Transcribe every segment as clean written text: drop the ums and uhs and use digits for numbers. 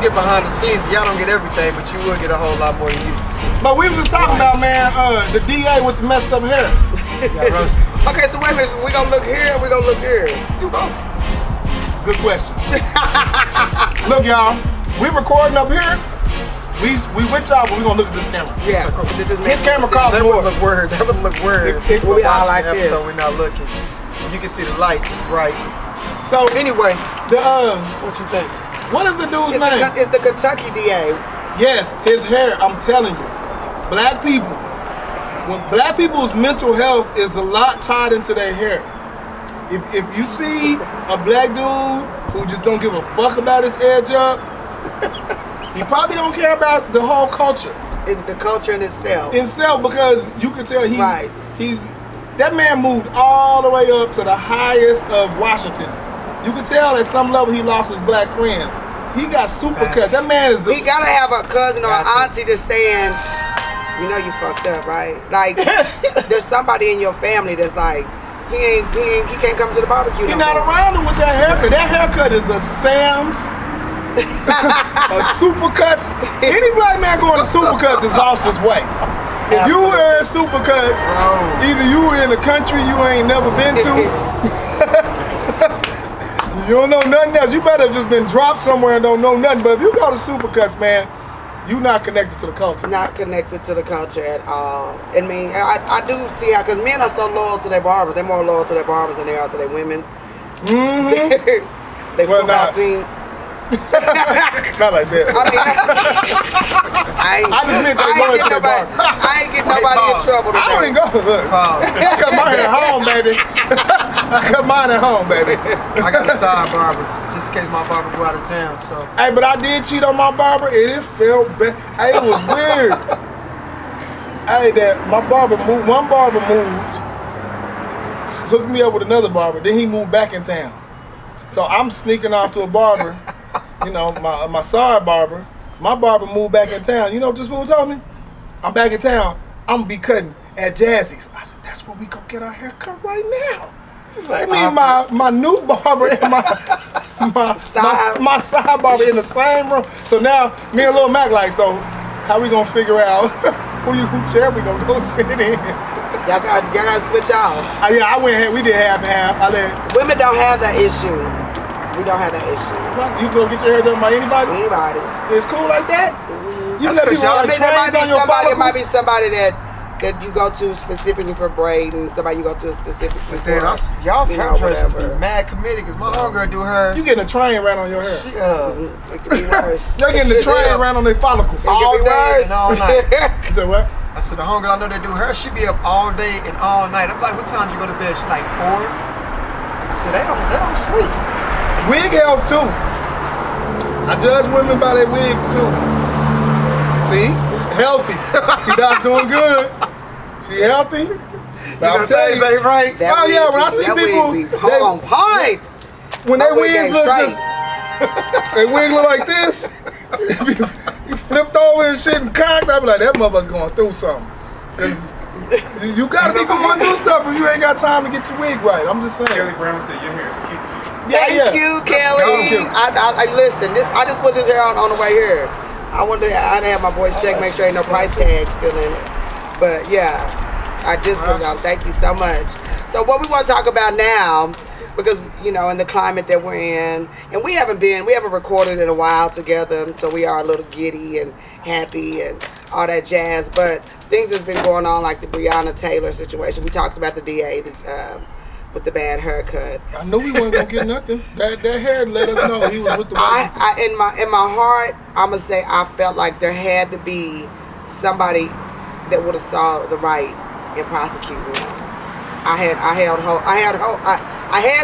get behind the scenes. Y'all don't get everything, but you will get a whole lot more than you usually see. But we was just talking about, man, the DA with the messed up hair. Okay, so wait a minute. We gonna look here. We gonna look here. Do both. Good question. Look, y'all, we recording up here. We with y'all, but we gonna look at this camera. Yeah. His camera costs That more. would look weird. That would look weird. We all like the this. episode, we're not looking. You can see the light is bright. So Anyway, the what you think? what is the dude's name? It's the Kentucky DA. Yes, his hair. I'm telling you, black people. When black people's mental health is a lot tied into their hair. If you see a black dude who just don't give a fuck about his edge up, he probably don't care about the whole culture. The culture in itself. Because you can tell Right. that man moved all the way up to the highest of Washington. You can tell at some level he lost his black friends. He got super cuts. That man is. He gotta have a cousin or an auntie that's saying, you know you fucked up, right? Like there's somebody in your family that's like, he can't come to the barbecue. He's not around him with that haircut. That haircut is a Sam's, a Supercuts. Any black man going to Supercuts has lost his way. If you wear Supercuts, either you were in a country you ain't never been to, you don't know nothing else. You better have just been dropped somewhere and don't know nothing. But if you go to Supercuts, man, you're not connected to the culture. Not connected to the culture at all. I mean, I do see how, because men are so loyal to their barbers. They're more loyal to their barbers than they are to their women. Mm-hmm. They full out thing. Not like that. I just meant they go to the barber. I ain't getting nobody in trouble today. I don't even go. Look, I cut my hair at home, baby. I cut mine at home, baby. I got a side barber, just in case my barber go out of town. So. Hey, but I did cheat on my barber, and it felt bad. Hey, it was weird. Hey, that my barber moved. One barber moved, hooked me up with another barber. Then he moved back in town. So I'm sneaking off to a barber. You know, my side barber. My barber moved back in town. You know what this fool told me? I'm back in town. I'm gonna be cutting at Jazzy's. I said, that's where we go get our hair cut right now. I mean, my new barber and my side barber in the same room. So now me and Lil Mac like, so how we gonna figure out who chair we gonna go sit in? Y'all gotta switch off. Yeah, I went. We did half and half. Women don't have that issue. We don't have that issue. You go get your hair done by anybody? Anybody. It's cool like that? Mm-hmm. You let people like trains on your follicles? It might be somebody that you go to specifically for braiding, somebody you go to specifically for, y'all's hairdressers be mad committed, because my homegirl do her. You getting a train ran on your hair. It could be worse. You're getting the train ran on their follicles. All day and all night. You said what? I said, the homegirl I know they do her, she be up all day and all night. I'm like, what time you go to bed? She like 4. So they don't sleep. Wig health too. I judge women by their wigs too. See? Healthy. She not doing good. She healthy. But I'm telling you, ain't right. Oh yeah, when I see people, they on point. When their wigs look just, their wig look like this, you flipped over and shit and cocked, I be like, that motherfucker going through something. Cause you gotta be going through stuff if you ain't got time to get your wig right. I'm just saying. Kelly Brown said your hair is cute. Thank you, Kelly. I listen. I just put this hair on the way here. I wanted to have my boys check, make sure ain't no price tag still in it. But yeah, I just put it on. Thank you so much. So what we want to talk about now, because you know, in the climate that we're in, and we haven't recorded in a while together, so we are a little giddy and happy and all that jazz. But things that's been going on, like the Breonna Taylor situation. We talked about the DA. With the bad haircut. I knew we weren't gonna get nothing. That hair let us know he was with the white people. In my heart, I'ma say I felt like there had to be somebody that would have saw the right in prosecuting him. I had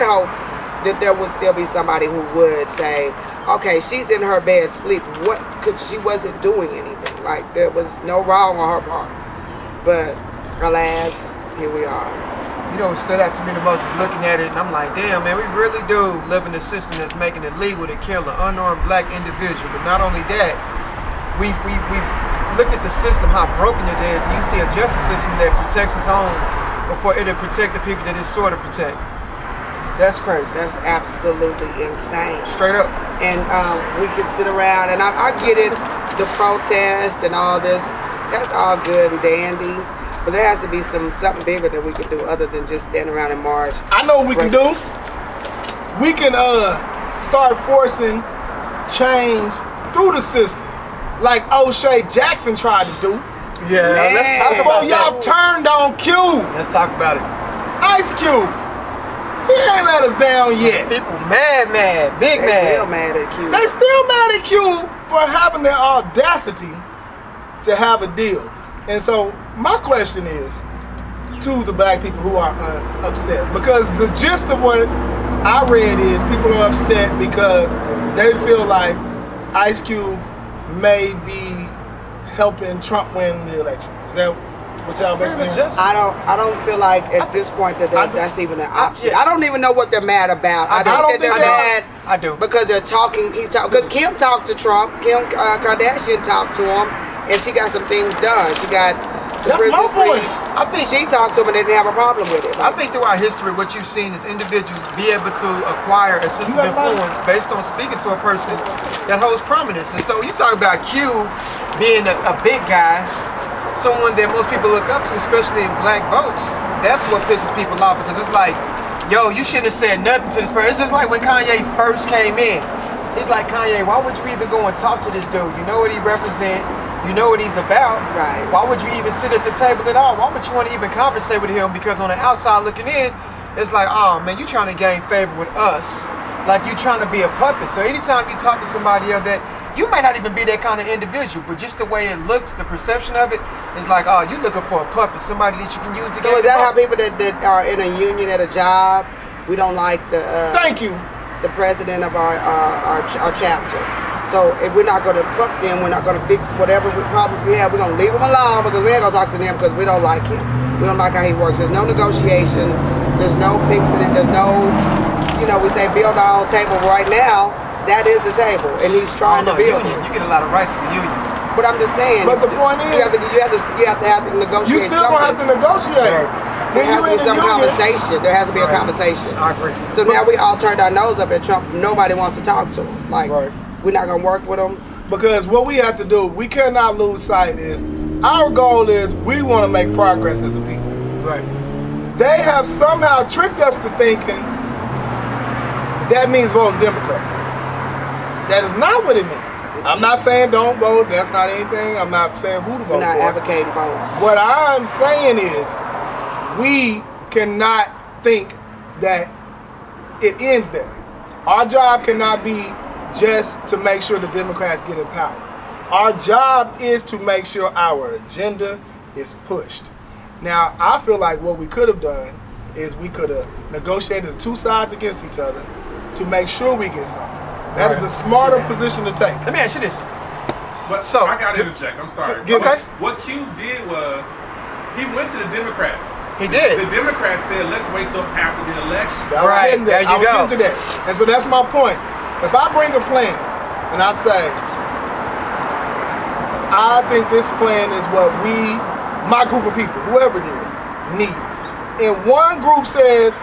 hope that there would still be somebody who would say, okay, she's in her bed sleep. She wasn't doing anything. Like there was no wrong on her part. But alas, here we are. You know what stood out to me the most is looking at it, and I'm like, damn, man, we really do live in a system that's making it legal to kill an unarmed black individual. But not only that, we've looked at the system, how broken it is, and you see a justice system that protects its own before it'll protect the people that it's sort of protect. That's crazy. That's absolutely insane. Straight up. And we could sit around, and I get it, the protest and all this, that's all good and dandy, but there has to be something bigger that we can do other than just stand around and march. I know what we can do. We can start forcing change through the system, like O'Shea Jackson tried to do. Yeah, let's talk about y'all turned on Q. Let's talk about it. Ice Cube. He ain't let us down yet. People mad, big They mad. still mad at Q. They still mad at Q for having their audacity to have a deal. And so my question is to the black people who are upset, because the gist of what I read is people are upset because they feel like Ice Cube may be helping Trump win the election. Is that what y'all basically? I don't feel like at this point that that's even an option. I don't even know what they're mad about. I think that they're mad. I do. Because they're talking. Because Kim talked to Trump. Kim Kardashian talked to him, and she got some things done. She got. That's my point. I think she talked to him and they didn't have a problem with it. I think throughout history, what you've seen is individuals be able to acquire a system of influence based on speaking to a person that holds prominence. And so you talk about Q being a big guy, someone that most people look up to, especially in black votes. That's what pisses people off, because it's like, yo, you shouldn't have said nothing to this person. It's just like when Kanye first came in. It's like, Kanye, why would you even go and talk to this dude? You know what he represents. You know what he's about. Right. Why would you even sit at the table at all? Why would you want to even conversate with him? Because on the outside looking in, it's like, oh man, you trying to gain favor with us. Like you trying to be a puppet. So anytime you talk to somebody else that, you might not even be that kind of individual, but just the way it looks, the perception of it, is like, oh, you're looking for a puppet, somebody that you can use to So is that how people that are in a union at a job, we don't like the thank you, the president of our chapter. So if we're not going to fuck them, we're not going to fix whatever problems we have, we're going to leave them alone because we ain't going to talk to them because we don't like him. We don't like how he works. There's no negotiations. There's no fixing it. There's no, we say build our own table right now. That is the table, and he's trying to build it. You get a lot of rights in the union. But I'm just saying. But the point is, you have to negotiate. You still gonna have to negotiate. There has to be some conversation. There has to be a conversation. I agree. So now we all turned our nose up at Trump. Nobody wants to talk to him. Like, we're not gonna work with him. Because what we have to do, we cannot lose sight is, our goal is we want to make progress as a people. Right. They have somehow tricked us to thinking that means voting Democrat. That is not what it means. I'm not saying don't vote. That's not anything. I'm not saying who to vote for. We're not advocating votes. What I'm saying is we cannot think that it ends there. Our job cannot be just to make sure the Democrats get in power. Our job is to make sure our agenda is pushed. Now, I feel like what we could have done is we could have negotiated the two sides against each other to make sure we get something. That is a smarter position to take. Let me ask you this. So I gotta interject. I'm sorry. Okay. What Q did was he went to the Democrats. He did. The Democrats said, "Let's wait till after the election." Right. There you go. I was getting to that, and so that's my point. If I bring a plan and I say, I think this plan is what my group of people, whoever it is, needs, and one group says,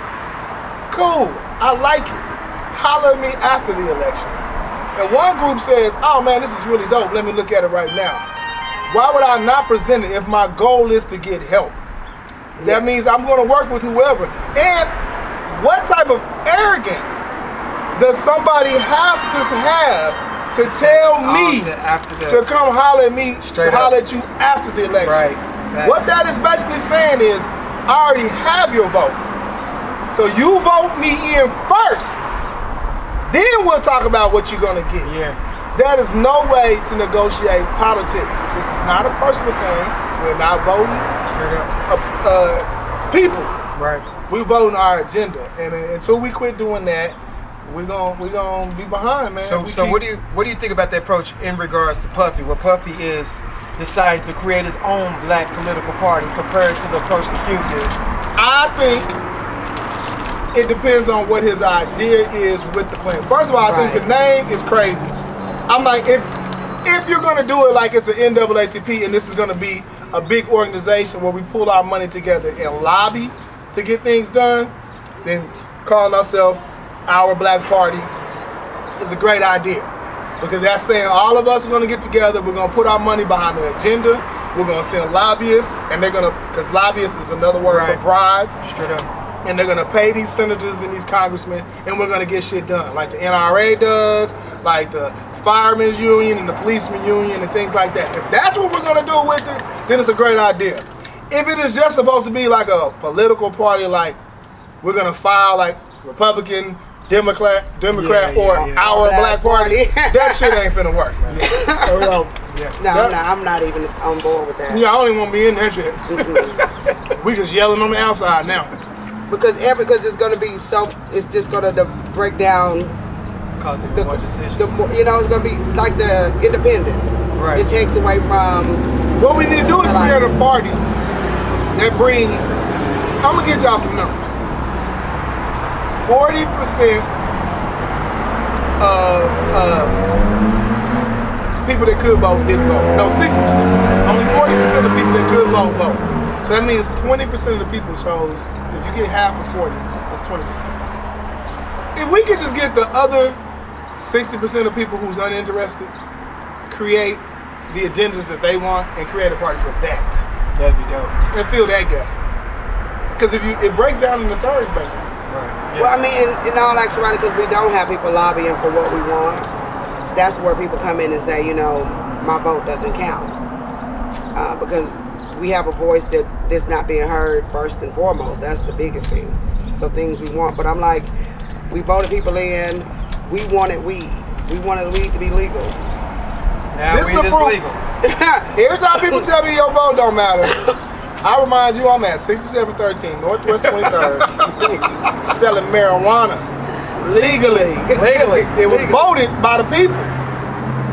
"Cool, I like it. Holler at me after the election." And one group says, "Oh man, this is really dope. Let me look at it right now." Why would I not present it if my goal is to get help? That means I'm going to work with whoever. And what type of arrogance does somebody have to tell me to come holler at me, to holler at you after the election? Right. What that is basically saying is, I already have your vote. So you vote me in first. Then we'll talk about what you're gonna get. Yeah. That is no way to negotiate politics. This is not a personal thing. We're not voting. Straight up. People. Right. We voting our agenda, and until we quit doing that, we're gonna be behind, man. So what do you think about that approach in regards to Puffy? What Puffy is deciding to create his own black political party compared to the approach that Q did? I think it depends on what his idea is with the plan. First of all, I think the name is crazy. I'm like, if you're gonna do it like it's an NAACP and this is gonna be a big organization where we pull our money together and lobby to get things done, then calling ourselves Our Black Party is a great idea. Because that's saying all of us are going to get together, we're going to put our money behind the agenda, we're going to send lobbyists, and they're going to, because lobbyists is another word for bribe. Straight up. And they're going to pay these senators and these congressmen, and we're going to get shit done. Like the NRA does, like the firemen's union and the policeman union and things like that. If that's what we're going to do with it, then it's a great idea. If it is just supposed to be like a political party, like we're going to file like Republican, Democrat, or Our Black Party, that shit ain't finna work, man. I'm not even on board with that. Yeah, I don't even want to be in that shit. We just yelling on the outside now. Because it's gonna be it's just gonna break down. Causing more decisions. It's gonna be like the independent. Right. It takes away from. What we need to do is create a party that brings. I'm gonna get y'all some numbers. 40% of people that could vote didn't vote. No, 60%. Only 40% of people that could vote vote. So that means 20% of the people chose. If you get half of 40, that's 20%. If we could just get the other 60% of people who's uninterested, create the agendas that they want, and create a party for that. That'd be dope. And fill that gap. Because it breaks down into thirds, basically. Right. Yeah. Well, I mean, in all actuality, because we don't have people lobbying for what we want, that's where people come in and say, my vote doesn't count. Because we have a voice that is not being heard first and foremost. That's the biggest thing. So things we want. But I'm like, we voted people in. We wanted weed. We wanted weed to be legal. Now this weed is proof. legal. Every time people tell me your vote don't matter, I remind you I'm at 6713 Northwest 23rd selling marijuana legally. It was voted by the people.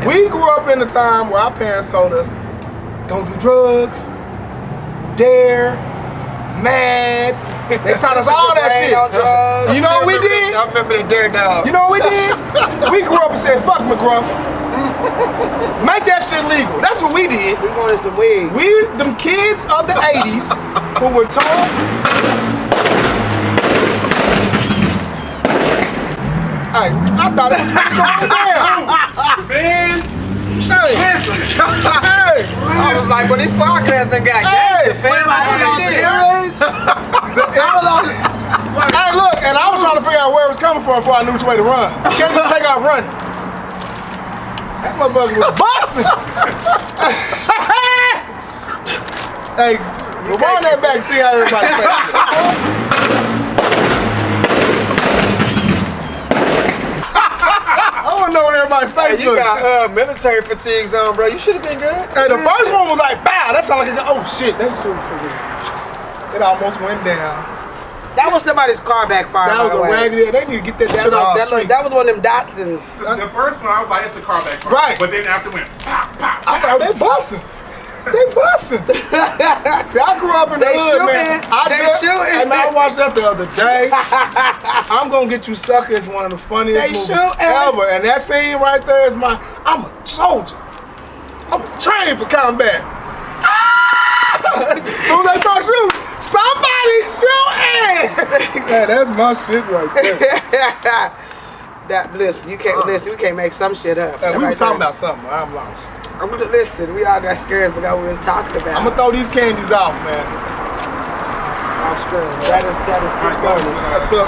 We grew up in a time where our parents told us, don't do drugs, dare, mad. They taught us all that shit. You know what we did? I remember the dare dog. You know what we did? We grew up and said, fuck McGruff. Make that shit legal. That's what we did. We wanted some weed. We, them kids of the 80s who were told. Hey, I thought it was going down. Man, Hey, listen. hey, I was like, well, this podcast ain't got Hey! gangster, fam. Hey, look, and I was trying to figure out where it was coming from before I knew which way to run. You can't just take off running. That motherfucker was busting. Hey, rewind that back, see how everybody feels. I want to know what everybody's face You looks. got military fatigues on, bro. You should have been good. Hey, the first one was like, bow. That sounded like, oh shit, they shooting for real. It almost went down. That was somebody's car backfiring. That was a raggedy. They need to get that shit off the street. That was one of them Datsuns. The first one, I was like, it's a car back. Right. But then after it went, pop, pop, I thought they busting. They busting. See, I grew up in the hood, man. Hey, man, I watched that the other day. I'm gonna get you sucker is one of the funniest movies ever. And that scene right there is I'm a soldier. I was trained for combat. As soon as I start shooting, somebody shooting. Yeah, that's my shit right there. Listen, you can't listen. We can't make some shit up. We was talking about something. I'm lost. Listen, we all got scared and forgot what we was talking about. I'm gonna throw these candies off, man. Off screen. That is too funny. That's good.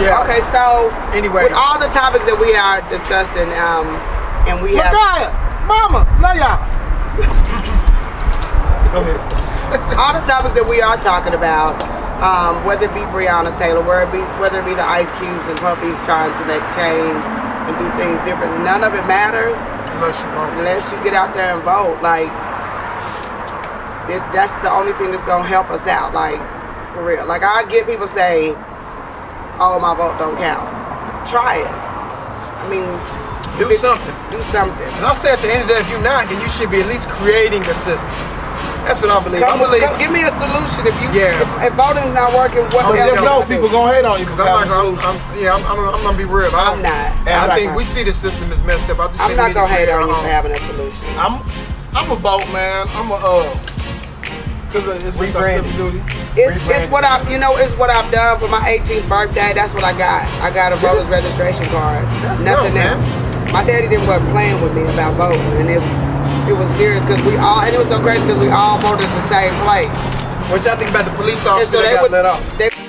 Yeah. Okay, so Anyway. with all the topics that we are discussing, and we have Makaya, Mama, love y'all. Go ahead. all the topics that we are talking about, whether it be Breonna Taylor, whether it be the Ice Cubes and puppies trying to make change and do things differently, none of it matters unless you get out there and vote. Like, that's the only thing that's gonna help us out. Like, for real. Like, I get people say, "Oh, my vote don't count." Try it. I mean, Do something. Do something. And I'll say at the end of the day, if you're not, then you should be at least creating a system. That's what I believe. Give me a solution. If if voting's not working, what But else just know people gonna hate on you because I'm gonna be real. I'm not. I think we see the system is messed up. I'm not gonna hate on you for having a solution. I'm a vote, man. Because it's just our civic duty. It's what it's what I've done for my 18th birthday. That's what I got. I got a voter's registration card. Nothing else. My daddy wasn't playing with me about voting, and it was serious because we all, and it was so crazy because we all voted the same place. What y'all think about the police officer that got let off?